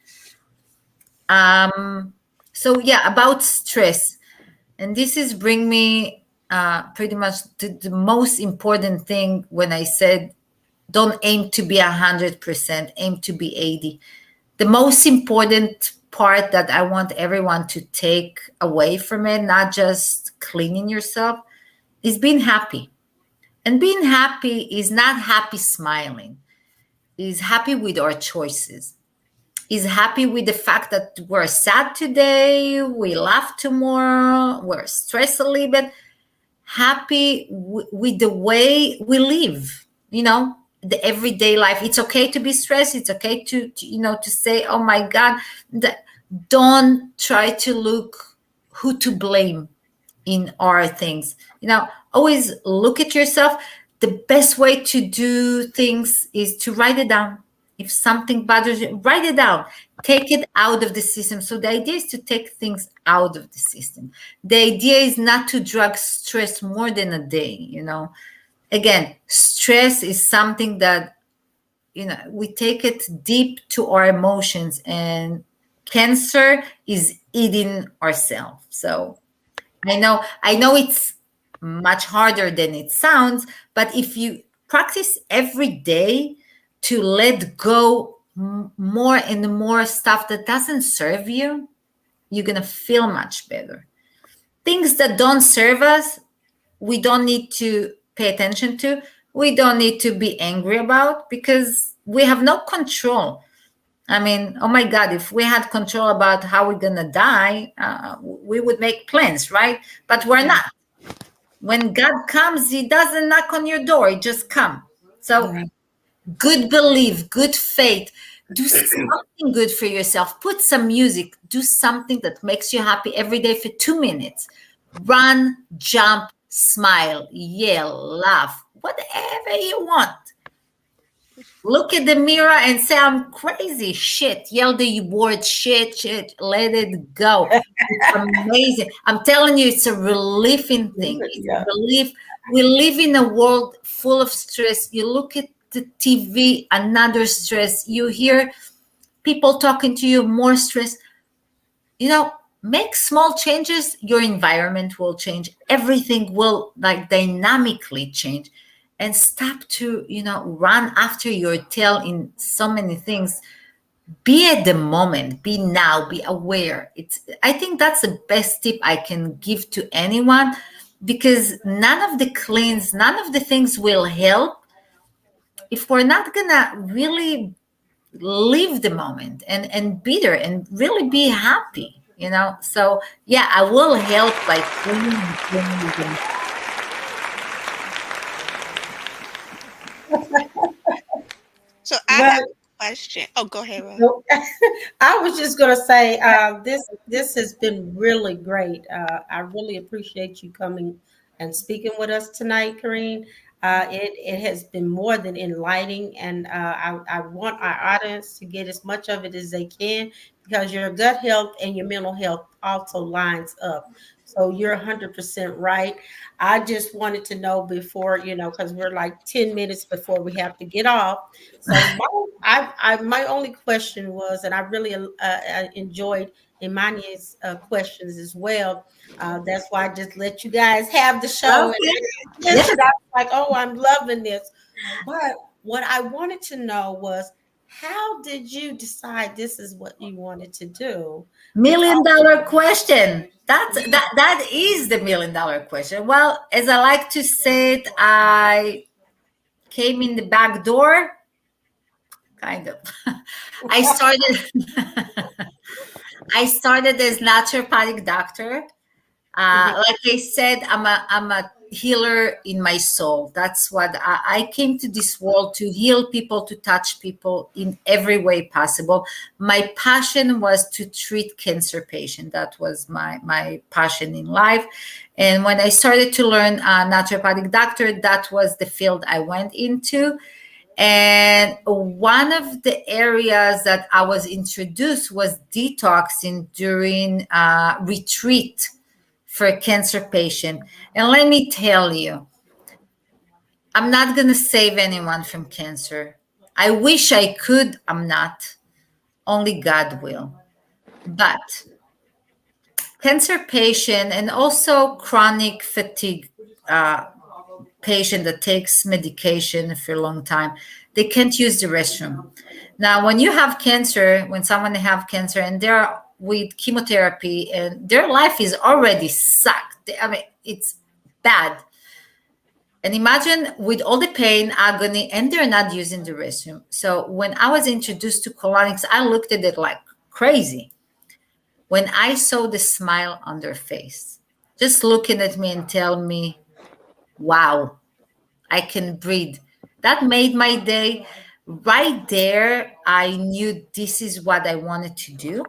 [SPEAKER 4] So yeah, about stress, and this is bring me pretty much to the most important thing when I said don't aim to be 100%, aim to be 80. The most important part that I want everyone to take away from it, not just cleaning yourself, is being happy. And being happy is not happy smiling, is happy with our choices, is happy with the fact that we're sad today, we laugh tomorrow, we're stressed a little bit, happy with the way we live, the everyday life. It's okay to be stressed. It's okay to say, oh my God, don't try to look who to blame in our things. Always look at yourself. The best way to do things is to write it down. If something bothers you, write it down. Take it out of the system. So the idea is to take things out of the system. The idea is not to drag stress more than a day. Again, stress is something that, we take it deep to our emotions, and cancer is eating ourselves. So I know it's much harder than it sounds, but if you practice every day to let go more and more stuff that doesn't serve you, you're going to feel much better. Things that don't serve us, we don't need to pay attention to. We don't need to be angry about, because we have no control. I mean, oh my God, if we had control about how we're going to die, we would make plans, right? But we're not. When God comes, he doesn't knock on your door, he just comes. So
[SPEAKER 2] Right.
[SPEAKER 4] good belief, good faith, do something good for yourself. Put some music, do something that makes you happy every day for 2 minutes. Run, jump, smile, yell, laugh, whatever you want. Look at the mirror and say, I'm crazy. Shit. Yell the word shit. Let it go. It's amazing. I'm telling you, it's a relieving thing. It's a
[SPEAKER 2] Yeah.
[SPEAKER 4] relief. We live in a world full of stress. You look at the TV, another stress. You hear people talking to you, more stress. Make small changes, your environment will change. Everything will like dynamically change. And stop to, run after your tail in so many things. Be at the moment, be now, be aware. I think that's the best tip I can give to anyone, because none of the cleans, none of the things will help if we're not gonna really live the moment and be there and really be happy. So yeah, I will help by cleaning.
[SPEAKER 3] So I
[SPEAKER 2] Well,
[SPEAKER 3] have a question. Oh, go ahead, Ro.
[SPEAKER 2] no, I was just going to say this has been really great. I really appreciate you coming and speaking with us tonight, Kareen. It has been more than enlightening, and I want our audience to get as much of it as they can, because your gut health and your mental health also lines up. So you're 100% right. I just wanted to know before, because we're like 10 minutes before we have to get off. So my only question was, and I really I enjoyed Imani's questions as well. That's why I just let you guys have the show. And
[SPEAKER 4] Okay.
[SPEAKER 2] I
[SPEAKER 4] Yes.
[SPEAKER 2] listened. I was like, oh, I'm loving this. But what I wanted to know was, how did you decide this is what you wanted to do? Because
[SPEAKER 4] Million dollar question. That is the million dollar question. Well, as I like to say it, I came in the back door, kind of. I started I started as naturopathic doctor. Like I said, I'm a healer in my soul. That's what I came to this world to heal people, to touch people in every way possible. My passion was to treat cancer patients. That was my passion in life. And when I started to learn naturopathic doctor, that was the field I went into. And one of the areas that I was introduced was detoxing during retreat for a cancer patient. And let me tell you, I'm not going to save anyone from cancer. I wish I could. I'm not. Only God will. But cancer patient and also chronic fatigue patient that takes medication for a long time, they can't use the restroom. Now, when you have cancer, when someone have cancer and they're with chemotherapy and their life is already sucked, I mean, it's bad. And imagine with all the pain, agony, and they're not using the restroom. So when I was introduced to colonics, I looked at it like crazy. When I saw the smile on their face, just looking at me and tell me, wow, I can breathe. That made my day. Right there, I knew this is what I wanted to do.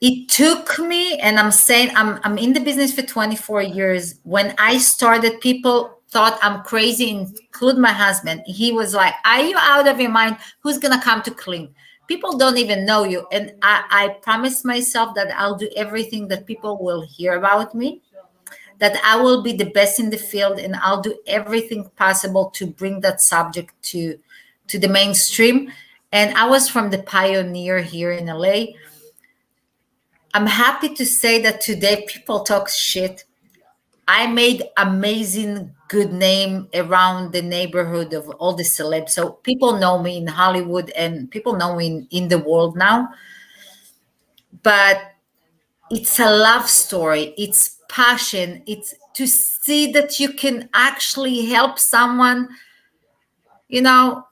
[SPEAKER 4] It took me, and I'm saying I'm in the business for 24 years. When I started, people thought I'm crazy, include my husband. He was like, "Are you out of your mind? Who's gonna come to clean? People don't even know you." And I promised myself that I'll do everything that people will hear about me, that I will be the best in the field, and I'll do everything possible to bring that subject to the mainstream. And I was from the pioneer here in LA. I'm happy to say that today people talk shit. I made amazing good name around the neighborhood of all the celebs. So people know me in Hollywood and people know me in the world now. But it's a love story. It's passion. It's to see that you can actually help someone, you know,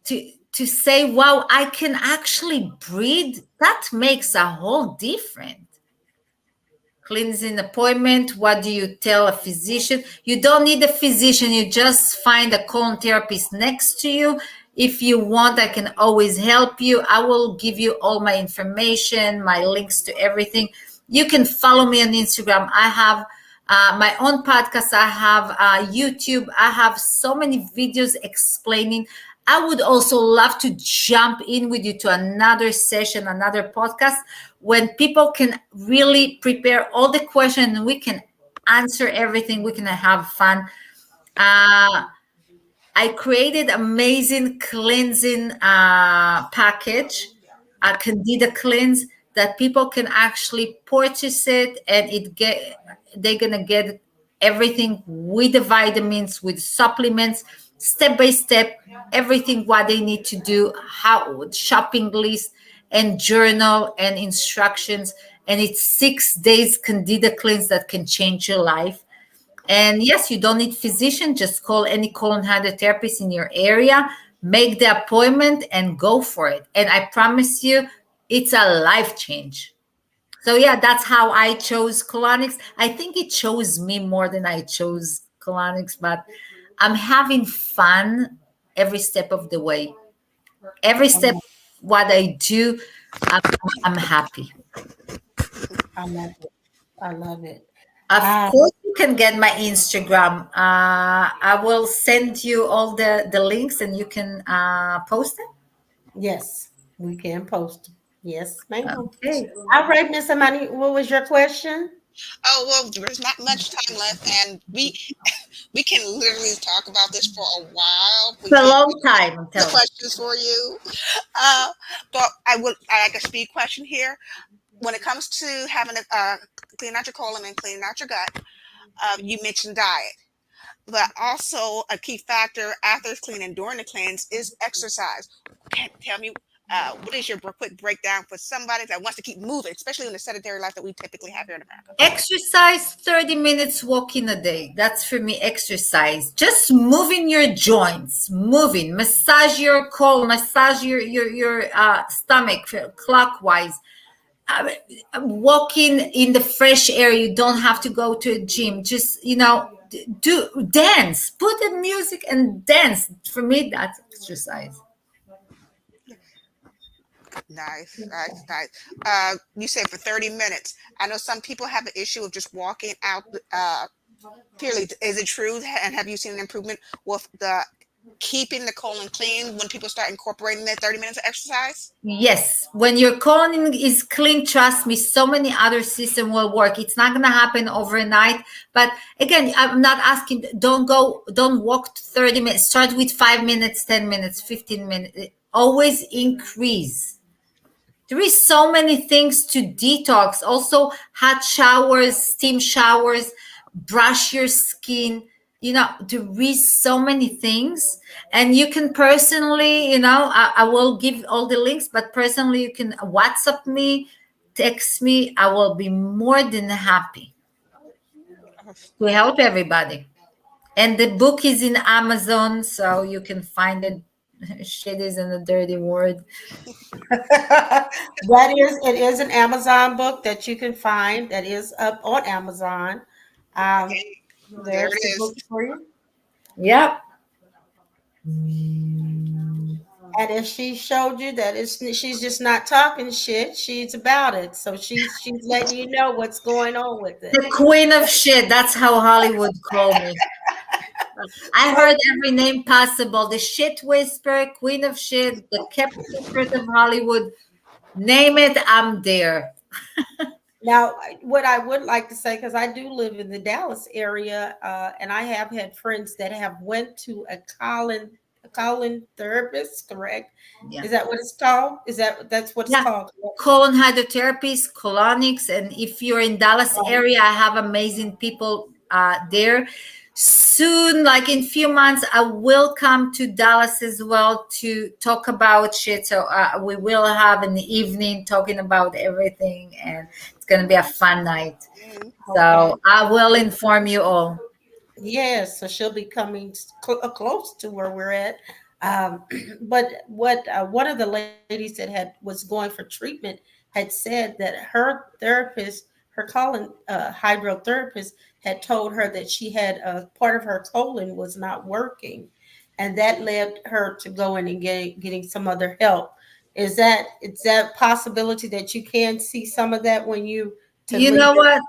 [SPEAKER 4] to say, wow, I can actually breathe. That makes a whole difference. Cleansing appointment, what do you tell a physician? You don't need a physician, you just find a colon therapist next to you. If you want, I can always help you. I will give you all my information, my links to everything. You can follow me on Instagram. I have my own podcast. I have YouTube. I have so many videos explaining. I would also love to jump in with you to another session, another podcast, when people can really prepare all the questions and we can answer everything. We can have fun. Uh, I created amazing cleansing package, a Candida cleanse that people can actually purchase it, and they're gonna get everything with the vitamins, with supplements, step by step, everything what they need to do, how shopping list and journal and instructions, and it's 6 days Candida cleanse that can change your life. And yes, you don't need physician. Just call any colon hydrotherapist in your area, make the appointment, and go for it. And I promise you, it's a life change. So yeah, that's how I chose colonics. I think it chose me more than I chose colonics, but I'm having fun every step of the way. Every step what I do, I'm, I'm happy.
[SPEAKER 2] I love it. I love it.
[SPEAKER 4] Of
[SPEAKER 2] Um,
[SPEAKER 4] course, you can get my Instagram. I will send you all the links and you can post it.
[SPEAKER 2] yes, we can post. Yes, ma'am.
[SPEAKER 4] Okay.
[SPEAKER 2] All right, Miss Amani, what was your question?
[SPEAKER 3] Oh well, there's not much time left, and we can literally talk about this for a while. We
[SPEAKER 4] It's a
[SPEAKER 3] can't
[SPEAKER 4] long time, I'm
[SPEAKER 3] the
[SPEAKER 4] telling
[SPEAKER 3] questions for you. Uh, but I like a speed question here. When it comes to having a clean out your colon and clean out your gut, you mentioned diet, but also a key factor after the clean and during the cleanse is exercise. Tell me, what is your quick breakdown for somebody that wants to keep moving, especially in the sedentary life that we typically have here in America?
[SPEAKER 4] you. Exercise 30 minutes walking a day. That's for me exercise. Just moving your joints, moving, massage your colon, massage your stomach clockwise. uh, Walking in the fresh air. You don't have to go to a gym. Just do dance. Put the music and dance. For me, that's exercise.
[SPEAKER 3] Nice, nice, nice. You said for 30 minutes. I know some people have an issue of just walking out. Purely, is it true? And have you seen an improvement with the keeping the colon clean when people start incorporating that 30 minutes of exercise?
[SPEAKER 4] Yes, when your colon is clean, trust me, so many other systems will work. It's not gonna happen overnight. But again, I'm not asking. Don't walk 30 minutes. Start with 5 minutes, 10 minutes, 15 minutes. Always increase. There is so many things to detox. Also, hot showers, steam showers, brush your skin. There is so many things. And you can personally, I will give all the links, but personally, you can WhatsApp me, text me. I will be more than happy to help everybody. And the book is in Amazon, so you can find it. Shit isn't a dirty word.
[SPEAKER 2] It is an Amazon book that you can find that is up on Amazon. Um,
[SPEAKER 3] There
[SPEAKER 2] there's
[SPEAKER 3] it
[SPEAKER 2] the
[SPEAKER 3] is.
[SPEAKER 2] book for you.
[SPEAKER 4] Yep.
[SPEAKER 2] And if she showed you that she's just not talking shit, she's about it. So she's letting you know what's going on with it.
[SPEAKER 4] The queen of shit. That's how Hollywood call me. I
[SPEAKER 2] So
[SPEAKER 4] heard every name possible. The shit whisperer, queen of shit, the kept secret of Hollywood. Name it, I'm there.
[SPEAKER 2] now, what I would like to say, because I do live in the Dallas area, and I have had friends that have went to a colon therapist. Correct?
[SPEAKER 4] Yeah.
[SPEAKER 2] Is that what it's called? That's what it's
[SPEAKER 4] Yeah.
[SPEAKER 2] called?
[SPEAKER 4] Colon hydrotherapies, colonics. And if you're in Dallas area, I have amazing people there. Soon, like in few months, I will come to Dallas as well to talk about shit. So we will have an evening talking about everything, and it's gonna be a fun night.
[SPEAKER 3] Mm,
[SPEAKER 2] Okay.
[SPEAKER 4] So I will inform you all.
[SPEAKER 2] Yes, so she'll be coming close to where we're at. Um, but what one of the ladies that was going for treatment had said that her therapist, her colon hydrotherapist, had told her that she had a part of her colon was not working, and that led her to go in and getting some other help. Is that possibility that you can see some of that when you to
[SPEAKER 4] You
[SPEAKER 2] leave
[SPEAKER 4] know
[SPEAKER 2] it?
[SPEAKER 4] what?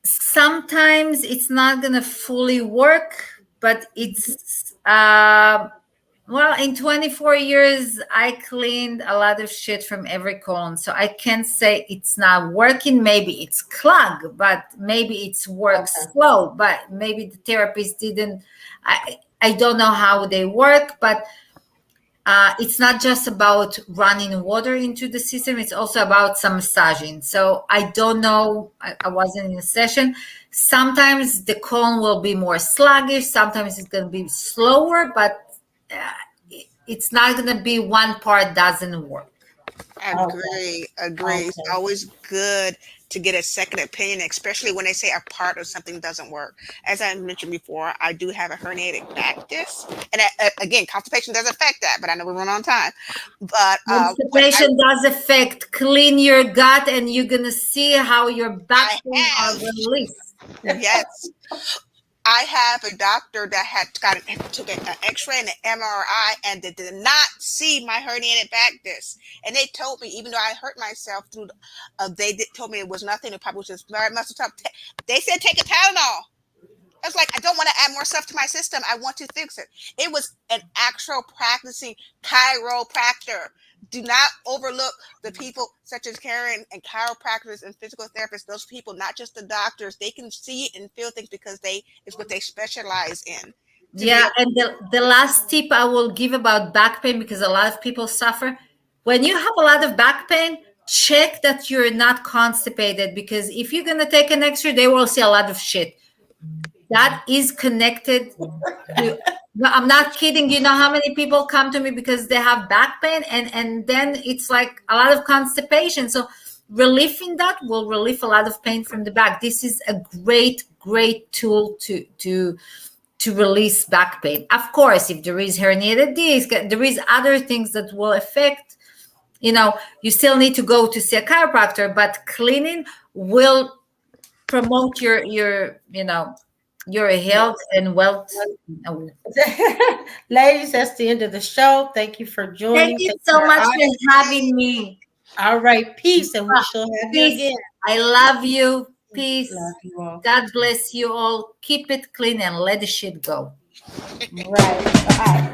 [SPEAKER 4] Sometimes it's not gonna fully work, but it's well, in 24 years, I cleaned a lot of shit from every colon. So I can't say it's not working. Maybe it's clogged, but maybe it's work
[SPEAKER 2] Okay.
[SPEAKER 4] slow, but maybe the therapist didn't. I don't know how they work, but it's not just about running water into the system. It's also about some massaging. So I don't know. I wasn't in a session. Sometimes the colon will be more sluggish. Sometimes it's going to be slower, but it's not going to be one part doesn't work.
[SPEAKER 2] Okay.
[SPEAKER 3] agree. It's
[SPEAKER 2] Okay.
[SPEAKER 3] always good to get a second opinion, especially when they say a part of something doesn't work. As I mentioned before, I do have a herniated back disc, and again, constipation does affect that. But I know we're running on time. But what
[SPEAKER 4] Constipation does affect. Clean your gut, and you're going to see how your back
[SPEAKER 3] I
[SPEAKER 4] pain are
[SPEAKER 3] have,
[SPEAKER 4] released.
[SPEAKER 3] yes, I have a doctor that had took an X-ray and an MRI, and they did not see my herniated back disc. And they told me, even though I hurt myself through, told me it was nothing. It probably was just very muscle tough. They said take a Tylenol. It's like, I don't want to add more stuff to my system. I want to fix it. It was an actual practicing chiropractor. Do not overlook the people such as Karen and chiropractors and physical therapists. Those people, not just the doctors, they can see and feel things because it's what they specialize in. To be
[SPEAKER 4] Yeah, and the last tip I will give about back pain, because a lot of people suffer. When you have a lot of back pain, check that you're not constipated, because if you're gonna take an X-ray, they will see a lot of shit. That is connected to, no, I'm not kidding. You know how many people come to me because they have back pain, and then it's like a lot of constipation. So relief in that will relieve a lot of pain from the back. This is a great tool to release back pain. Of course, if there is herniated disc, there is other things that will affect, you still need to go to see a chiropractor, but cleaning will promote your health and wealth.
[SPEAKER 2] Ladies, that's the end of the show. Thank you for
[SPEAKER 4] Thank
[SPEAKER 2] joining.
[SPEAKER 4] you
[SPEAKER 2] Thank you
[SPEAKER 4] so
[SPEAKER 2] for
[SPEAKER 4] much
[SPEAKER 2] our
[SPEAKER 4] for having me.
[SPEAKER 2] All right, peace, and we shall have you
[SPEAKER 4] Peace.
[SPEAKER 2] again.
[SPEAKER 4] I love you. Peace.
[SPEAKER 2] Love you all.
[SPEAKER 4] God bless you all. Keep it clean and let the shit go.
[SPEAKER 2] Right. Bye.